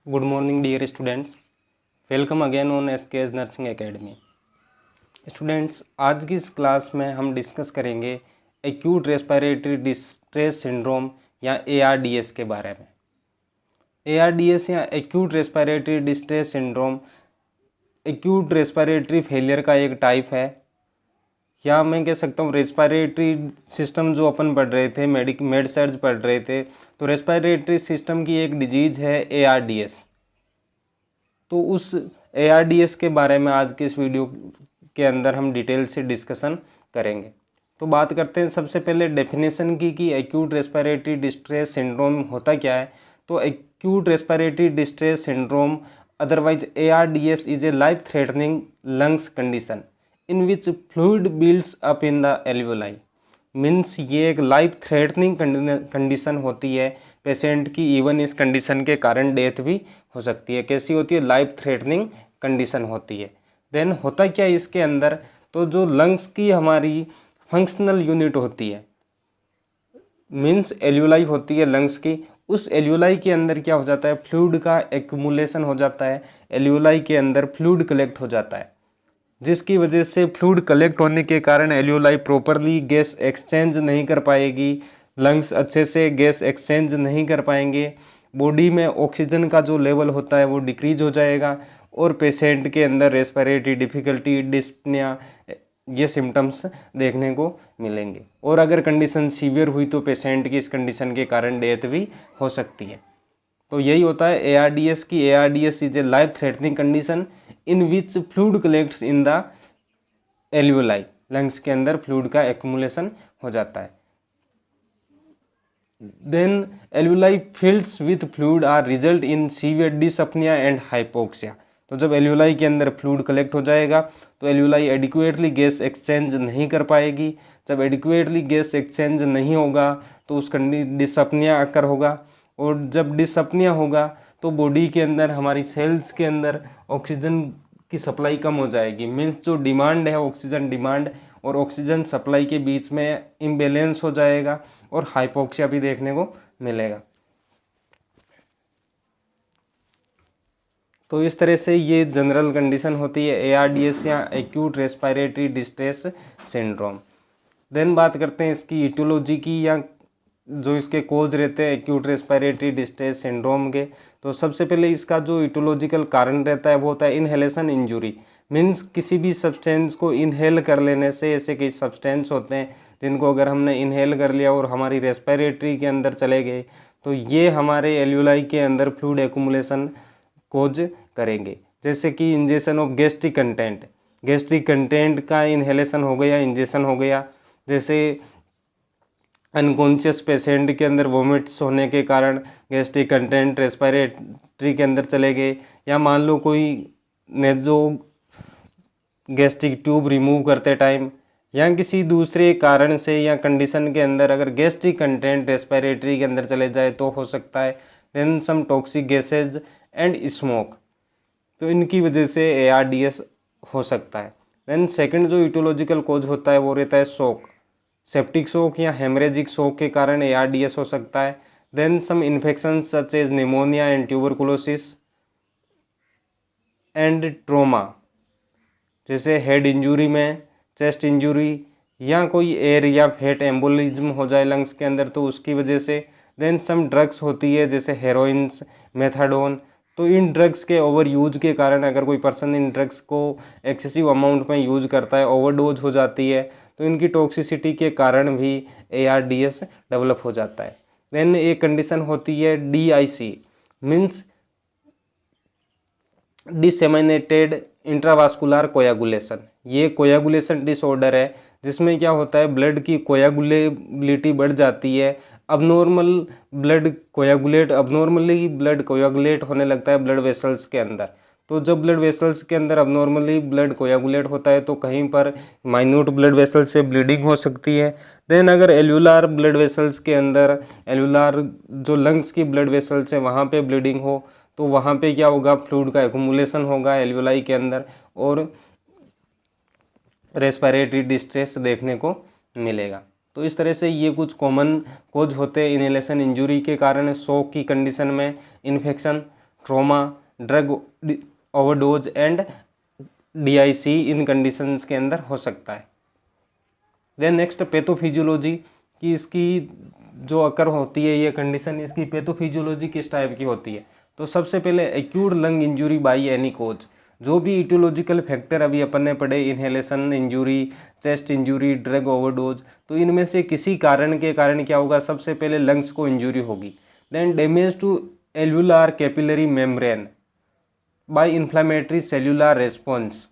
Good morning, dear students. Welcome again on SKS nursing academy. Students, आज की इस class में हम डिस्कस करेंगे एक्यूट रेस्पिरेटरी डिस्ट्रेस सिंड्रोम या ARDS के बारे में। ARDS या acute respiratory distress syndrome acute respiratory failure का एक टाइप है, या मैं कह सकता हूँ रेस्पिरेटरी सिस्टम जो अपन पढ़ रहे थे, मेड सर्ज पढ़ रहे थे, तो रेस्पिरेटरी सिस्टम की एक डिजीज है ARDS। तो उस ARDS के बारे में आज के इस वीडियो के अंदर हम डिटेल से डिस्कशन करेंगे। तो बात करते हैं सबसे पहले डेफिनेशन की कि एक्यूट रेस्पिरेटरी डिस्ट्रेस सिंड्रोम होता क्या है। तो acute respiratory distress syndrome otherwise ARDS is a life threatening lungs condition in which fluid builds up in the alveoli. Means ये एक लाइफ थ्रेटनिंग कंडीशन होती है पेशेंट की, इवन इस कंडीशन के कारण डेथ भी हो सकती है। कैसी होती है? लाइफ थ्रेटनिंग कंडीशन होती है। देन होता क्या है इसके अंदर, तो जो लंग्स की हमारी फंक्शनल यूनिट होती है, मीन्स एल्यूलाई होती है लंग्स की, उस एल्यूलाई के अंदर क्या हो जाता है, फ्लूइड का एक्यूमुलेशन हो जाता है। एल्यूलाई के अंदर फ्लूइड कलेक्ट हो जाता है, जिसकी वजह से फ्लूइड कलेक्ट होने के कारण एल्यूलाई प्रॉपरली गैस एक्सचेंज नहीं कर पाएगी, लंग्स अच्छे से गैस एक्सचेंज नहीं कर पाएंगे, बॉडी में ऑक्सीजन का जो लेवल होता है वो डिक्रीज हो जाएगा और पेशेंट के अंदर रेस्पिरेटरी डिफ़िकल्टी, डिस्पनिया, ये सिम्टम्स देखने को मिलेंगे। और अगर कंडीशन सीवियर हुई तो पेशेंट की इस कंडीशन के कारण डेथ भी हो सकती है। तो यही होता है ARDS की। ARDS is a life threatening condition in which fluid collects in the alveoli. Lungs के अंदर फ्लूइड का एक्यूमुलेशन हो जाता है। Then alveoli fills with fluid or result in severe dyspnoea and hypoxia. तो जब एल्वियोलाई के अंदर फ्लूइड कलेक्ट हो जाएगा तो एल्वियोलाई एडिक्वेटली गैस एक्सचेंज नहीं कर पाएगी। जब एडिक्वेटली गैस एक्सचेंज नहीं होगा तो उस डिसअपनिया अकर होगा, और जब डिसअपनिया होगा तो बॉडी के अंदर हमारी सेल्स के अंदर ऑक्सीजन की सप्लाई कम हो जाएगी। मीन्स जो डिमांड है, ऑक्सीजन डिमांड और ऑक्सीजन सप्लाई के बीच में इम्बैलेंस हो जाएगा और हाइपोक्सिया भी देखने को मिलेगा। तो इस तरह से ये जनरल कंडीशन होती है ARDS या acute respiratory distress syndrome. Then बात करते हैं इसकी इटियोलॉजी की, या जो इसके कोज रहते हैं एक्यूट रेस्पिरेटरी डिस्ट्रेस सिंड्रोम के। तो सबसे पहले इसका जो इटियोलॉजिकल कारण रहता है वो होता है इनहेलेशन इंजुरी। मीन्स किसी भी सब्सटेंस को इनहेल कर लेने से, ऐसे कई सब्सटेंस होते हैं जिनको अगर हमने इनहेल कर लिया और हमारी रेस्पिरेटरी के अंदर चले गए तो ये हमारे एल्वियोलाई के अंदर फ्लूइड एक्यूमुलेशन कोज करेंगे। जैसे कि इंजेक्शन ऑफ गैस्ट्रिक कंटेंट का इनहेलेशन हो गया, इंजेक्शन हो गया। जैसे अनकॉन्शियस पेशेंट के अंदर वोमिट्स होने के कारण गैस्ट्रिक कंटेंट रेस्पिरेटरी के अंदर चले गए, या मान लो कोई नेजो गैस्ट्रिक ट्यूब रिमूव करते टाइम या किसी दूसरे कारण से या कंडीशन के अंदर अगर गैस्ट्रिक कंटेंट रेस्पिरेटरी के अंदर चले जाए तो हो सकता है। Then some toxic gases and smoke, तो इनकी वजह से ARDS हो सकता है। देन सेकंड जो इटियोलॉजिकल कोज होता है वो रहता है शॉक, सेप्टिक शॉक या हेमरेजिक शॉक के कारण ARDS हो सकता है। Then some infection such as pneumonia and tuberculosis and trauma, जैसे हेड इंजरी में, चेस्ट इंजरी, या कोई एयर या फैट एम्बोलिज्म हो जाए लंग्स के अंदर तो उसकी वजह से। देन सम ड्रग्स होती है जैसे हेरोइन्स, मेथाडोन, तो इन ड्रग्स के ओवर यूज के कारण अगर कोई पर्सन इन ड्रग्स को एक्सेसिव अमाउंट में यूज करता है, ओवरडोज हो जाती है, तो इनकी टॉक्सिसिटी के कारण भी ARDS डेवलप हो जाता है। देन एक कंडीशन होती है DIC, मीन्स डिसेमिनेटेड इंट्रावास्कुलर कोयागुलेशन। ये कोयागुलेशन डिसऑर्डर है जिसमें क्या होता है, ब्लड की कोयागुलेबिलिटी बढ़ जाती है। अबनॉर्मली ब्लड कोयागुलेट होने लगता है ब्लड वेसल्स के अंदर। तो जब ब्लड वेसल्स के अंदर अबनॉर्मली ब्लड कोयागुलेट होता है तो कहीं पर माइन्यूट ब्लड वेसल से ब्लीडिंग हो सकती है। देन अगर एल्यूलार ब्लड वेसल्स के अंदर, एल्यूलार जो लंग्स की ब्लड वेसल्स है वहाँ पे ब्लीडिंग हो तो वहाँ पे क्या होगा, फ्लूइड का एक्यूमुलेशन होगा एल्वियोलाई के अंदर और रेस्पिरेटरी डिस्ट्रेस देखने को मिलेगा। तो इस तरह से ये कुछ कॉमन कोज होते हैं इनहेलेशन इंजुरी के कारण, शॉक की कंडीशन में infection trauma, drug overdose and DIC in conditions के अंदर हो सकता है। देन नेक्स्ट पैथोफिजियोलॉजी की इसकी जो अकर होती है ये कंडीशन, इसकी पैथोफिजियोलॉजी किस टाइप की होती है। तो सबसे पहले acute lung injury by any cause, जो भी इटियोलॉजिकल फैक्टर अभी अपन ने पढ़े, inhalation injury, chest injury, drug overdose, तो इनमें से किसी कारण के कारण क्या होगा, सबसे पहले लंग्स को इंजरी होगी। Then damage to alveolar capillary membrane by inflammatory cellular response,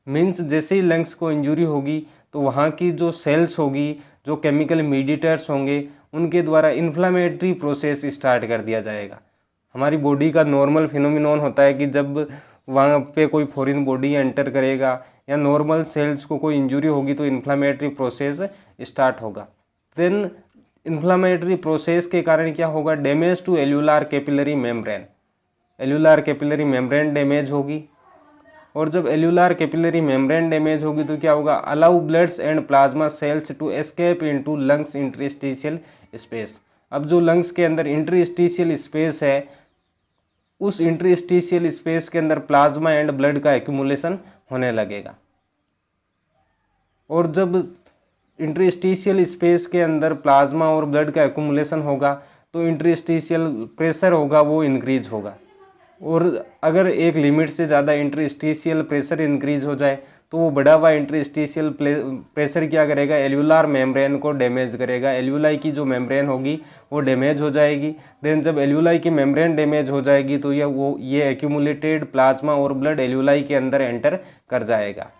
means जैसे ही लंग्स को इंजरी होगी तो वहाँ की जो सेल्स होगी, जो केमिकल मीडिएटर्स होंगे, उनके द्वारा इन्फ्लामेटरी प्रोसेस स्टार्ट कर दिया जाएगा। हमारी बॉडी का नॉर्मल फिनोमिनॉन होता है कि जब वहाँ पे कोई फॉरेन बॉडी एंटर करेगा या नॉर्मल सेल्स को कोई इंजरी होगी तो इन्फ्लामेटरी प्रोसेस स्टार्ट होगा। देन इन्फ्लामेटरी प्रोसेस के कारण क्या होगा, damage to alveolar capillary membrane, alveolar capillary membrane damage होगी। और जब एल्वुलार कैपिलरी मेम्ब्रेन डैमेज होगी तो क्या होगा, allow bloods and plasma cells to escape into lungs interstitial space. अब जो लंग्स के अंदर इंटरस्टिशियल स्पेस है, उस इंटरस्टिशियल स्पेस के अंदर प्लाज्मा एंड ब्लड का एक्यूमुलेशन होने लगेगा। और जब इंटरस्टिशियल स्पेस के अंदर प्लाज्मा और ब्लड का एक्यूमुलेशन होगा तो इंटरस्टिशियल प्रेशर होगा वो इंक्रीज होगा। और अगर एक लिमिट से ज़्यादा इंटरस्टिशियल प्रेशर इंक्रीज हो जाए तो वो बढ़ा हुआ इंटरस्टिशियल प्रेशर क्या करेगा, एल्वुलार मेम्ब्रेन को डैमेज करेगा। एल्वुलाई की जो मेम्ब्रेन होगी वो डैमेज हो जाएगी। देन जब एल्वुलाई की मेम्ब्रेन डैमेज हो जाएगी तो ये एक्यूमुलेटेड प्लाज्मा और ब्लड एल्वुलाई के अंदर एंटर कर जाएगा।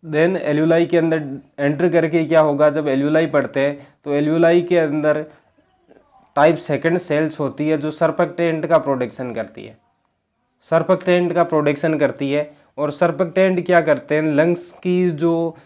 देन एल्वुलाई के अंदर एंटर करके क्या होगा, जब एल्वुलाई पढ़ते हैं तो एल्वुलाई के अंदर टाइप सेकंड सेल्स होती है जो सर्फेक्टेंट का प्रोडक्शन करती है, सर्फेक्टेंट का प्रोडक्शन करती है। और सर्फेक्टेंट क्या करते हैं, लंग्स की जो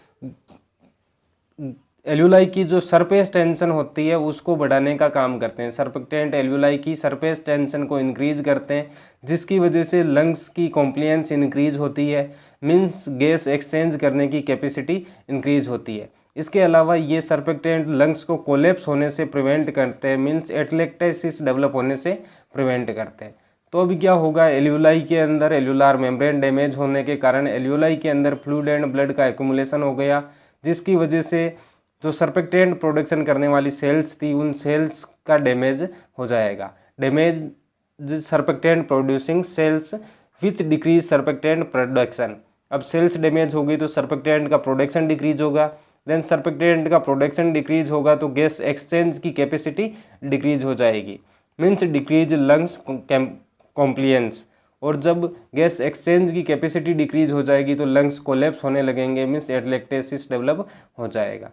एल्वुलाई की जो सरफेस टेंशन होती है उसको बढ़ाने का काम करते हैं। सर्फेक्टेंट एल्वुलाई की सरफेस टेंशन को इंक्रीज करते हैं, जिसकी वजह से लंग्स की कॉम्प्लायंस इंक्रीज होती है, मीन्स गैस एक्सचेंज करने की कैपेसिटी इंक्रीज होती है। इसके अलावा ये सर्फेक्टेंट लंग्स को कोलेप्स होने से प्रिवेंट करते हैं, मीन्स एटलेक्टेसिस डेवलप होने से प्रिवेंट करते हैं। तो अभी क्या होगा, एल्वुलाई के अंदर एल्वुलार मेम्ब्रेन डैमेज होने के कारण एल्वुलाई के अंदर फ्लूइड एंड ब्लड का एक्यूमुलेशन हो गया, जिसकी वजह से जो सर्फेक्टेंट प्रोडक्शन करने वाली सेल्स थी उन सेल्स का डैमेज हो जाएगा। Damage surfactant producing cells which decrease surfactant production. अब सेल्स डैमेज होगी तो सर्फेक्टेंट का प्रोडक्शन डिक्रीज होगा। देन सर्फेक्टेंट का प्रोडक्शन डिक्रीज होगा तो गैस एक्सचेंज की कैपेसिटी डिक्रीज हो जाएगी, मीन्स डिक्रीज लंग्स कॉम्प्लायंस। और जब गैस एक्सचेंज की कैपेसिटी डिक्रीज हो जाएगी तो लंग्स कोलैप्स होने लगेंगे, मीन्स एटलेक्टेसिस डेवलप हो जाएगा।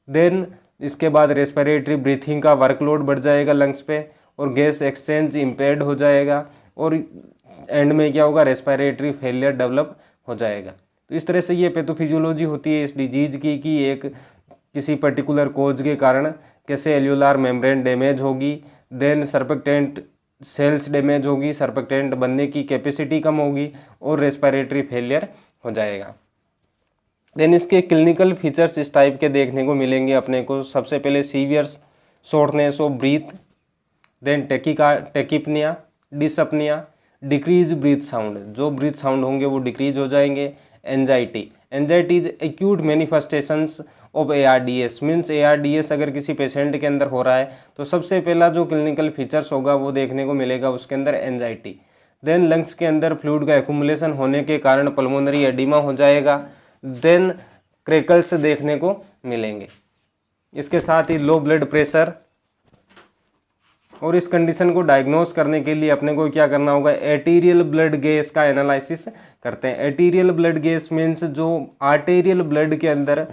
देन इसके बाद रेस्पिरेटरी ब्रीथिंग का वर्कलोड बढ़ जाएगा लंग्स पे और गैस एक्सचेंज इम्पेयर्ड हो जाएगा और एंड में क्या होगा, रेस्पिरेटरी फेलियर डेवलप हो जाएगा। तो इस तरह से ये पैथोफिजियोलॉजी होती है इस डिजीज की कि एक किसी पर्टिकुलर कोज के कारण कैसे एल्वुलार मेम्ब्रेन डैमेज होगी, देन सर्फेक्टेंट सेल्स डैमेज होगी, सर्फेक्टेंट बनने की कैपेसिटी कम होगी और रेस्पिरेटरी फेलियर हो जाएगा। देन इसके क्लिनिकल फीचर्स इस टाइप के देखने को मिलेंगे अपने को। सबसे पहले severe shortness of breath, then tachypnoea, dyspnoea, decrease breath sound, जो ब्रीथ साउंड होंगे वो डिक्रीज हो जाएंगे। Anxiety, anxiety is acute manifestations of ARDS, means ARDS अगर किसी पेशेंट के अंदर हो रहा है तो सबसे पहला जो क्लिनिकल फीचर्स होगा वो देखने को मिलेगा उसके अंदर एंजाइटी। देन लंग्स के अंदर फ्लूइड का एक्यूमुलेशन होने के कारण पल्मोनरी एडिमा हो जाएगा। देन क्रैकल्स देखने को मिलेंगे। इसके साथ ही लो ब्लड प्रेशर। और इस कंडीशन को डायग्नोस करने के लिए अपने को क्या करना होगा, एर्टीरियल ब्लड गैस का एनालिसिस करते हैं। एर्टीरियल ब्लड गैस मीन्स जो आर्टेरियल ब्लड के अंदर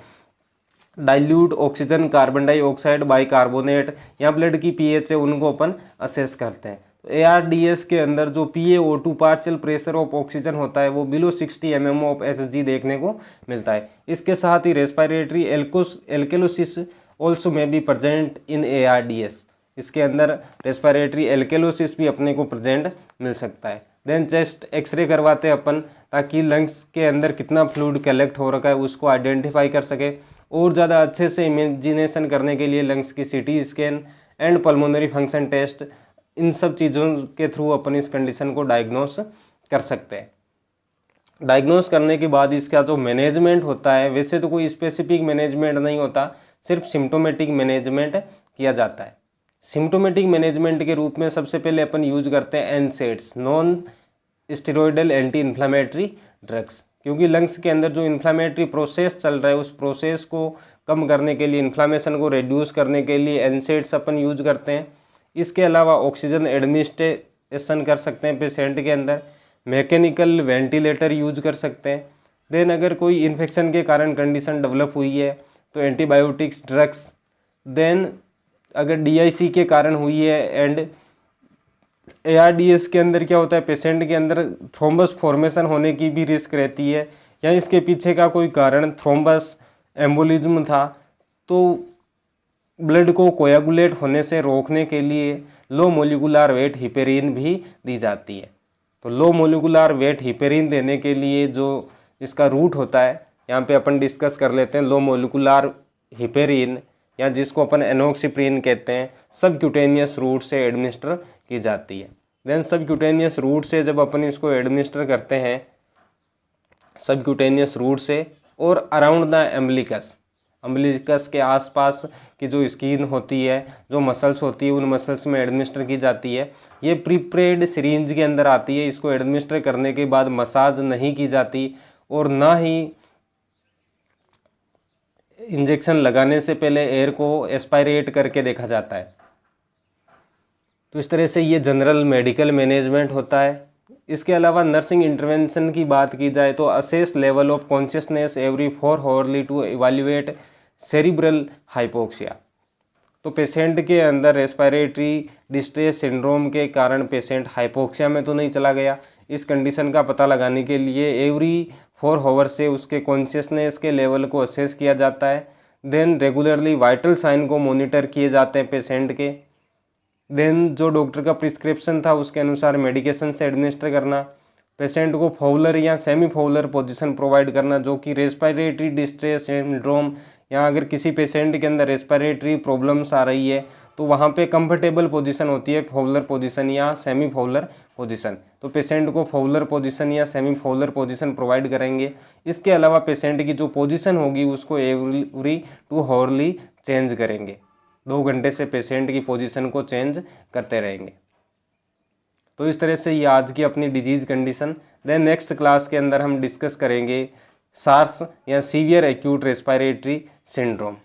dilute oxygen, carbon dioxide, bicarbonate या ब्लड की pH है उनको अपन असेस करते हैं। तो ARDS के अंदर जो PaO2 partial pressure of oxygen होता है वो बिलो 60 mm ऑफ Hg देखने को मिलता है। इसके साथ ही रेस्पिरेटरी एल्केलोसिस ऑल्सो में बी प्रेजेंट इन ARDS, इसके अंदर रेस्पिरेटरी एल्केलोसिस भी अपने को प्रेजेंट मिल सकता है। देन चेस्ट एक्सरे करवाते हैं अपन ताकि लंग्स के अंदर कितना फ्लूइड कलेक्ट हो रखा है उसको आइडेंटिफाई कर सके और ज़्यादा अच्छे से इमेजिनेशन करने के लिए लंग्स की CT scan and pulmonary function test इन सब चीज़ों के थ्रू अपन इस कंडीशन को डायग्नोस कर सकते हैं। डायग्नोस करने के बाद इसका जो मैनेजमेंट होता है, वैसे तो कोई स्पेसिफिक मैनेजमेंट नहीं होता, सिर्फ सिम्टोमेटिक मैनेजमेंट किया जाता है। सिम्टोमेटिक मैनेजमेंट के रूप में सबसे पहले अपन यूज करते हैं NSAIDs, non steroidal anti inflammatory drugs, क्योंकि लंग्स के अंदर जो इन्फ्लामेटरी प्रोसेस चल रहा है उस प्रोसेस को कम करने के लिए, इन्फ्लामेशन को रिड्यूस करने के लिए एनसेड्स अपन यूज करते हैं। इसके अलावा ऑक्सीजन एडमिनिस्ट्रेशन कर सकते हैं पेशेंट के अंदर, मैकेनिकल वेंटिलेटर यूज कर सकते हैं। देन अगर कोई इन्फेक्शन के कारण कंडीशन डेवलप हुई है तो एंटीबायोटिक्स ड्रग्स। देन अगर डीआईसी के कारण हुई है एंड एआरडीएस के अंदर क्या होता है, पेशेंट के अंदर थ्रोम्बस फॉर्मेशन होने की भी रिस्क रहती है, या इसके पीछे का कोई कारण थ्रोम्बस एम्बोलिज्म था, तो ब्लड को कोयागुलेट होने से रोकने के लिए लो मोलिकुलर वेट हिपेरिन भी दी जाती है। तो लो मोलिकुलर वेट हिपेरिन देने के लिए जो इसका रूट होता है, यहाँ पे अपन डिस्कस कर लेते हैं। लो मोलिकुलर हिपेरिन, या जिसको अपन एनोक्सिप्रिन कहते हैं, सबक्यूटेनियस रूट से एडमिनिस्टर की जाती है। देन सबक्यूटेनियस रूट से जब अपन इसको एडमिनिस्टर करते हैं, सबक्यूटेनियस रूट से और अराउंड द एम्बिलिकस, अम्बिलिकस के आसपास की जो स्किन होती है, जो मसल्स होती है, उन मसल्स में एडमिनिस्टर की जाती है। ये प्रीप्रेड सिरिंज के अंदर आती है। इसको एडमिनिस्टर करने के बाद मसाज नहीं की जाती और ना ही इंजेक्शन लगाने से पहले एयर को एस्पायरेट करके देखा जाता है। तो इस तरह से ये जनरल मेडिकल मैनेजमेंट होता है। इसके अलावा नर्सिंग इंटरवेंशन की बात की जाए तो assess level of consciousness every 4 hourly to evaluate cerebral hypoxia. तो पेशेंट के अंदर रेस्पिरेटरी डिस्ट्रेस सिंड्रोम के कारण पेशेंट हाइपोक्सिया में तो नहीं चला गया, इस कंडीशन का पता लगाने के लिए एवरी 4 आवर से उसके कॉन्शियसनेस के लेवल को असेस किया जाता है। देन रेगुलरली वाइटल साइन को मॉनिटर किए जाते हैं पेशेंट के। देन जो डॉक्टर का प्रिस्क्रिप्शन था उसके अनुसार मेडिकेशन से एडमिनिस्टर करना, पेशेंट को फॉउलर या सेमी फॉउलर पोजीशन प्रोवाइड करना, जो कि रेस्पिरेटरी डिस्ट्रेस सिंड्रोम, या अगर किसी पेशेंट के अंदर रेस्पिरेटरी प्रॉब्लम्स आ रही है तो वहाँ पे कंफर्टेबल पोजीशन होती है, फॉउलर पोजीशन या सेमी फॉउलर पोजीशन। तो पेशेंट को फॉउलर पोजीशन या सेमी फॉउलर पोजीशन प्रोवाइड करेंगे। इसके अलावा पेशेंट की जो पोजीशन होगी उसको एवरी 2 आवर्ली चेंज करेंगे, 2 घंटे से पेशेंट की पोजीशन को चेंज करते रहेंगे। तो इस तरह से ये आज की अपनी disease condition. Then next class के अंदर हम डिस्कस करेंगे सार्स या सीवियर एक्यूट रेस्पिरेटरी सिंड्रोम।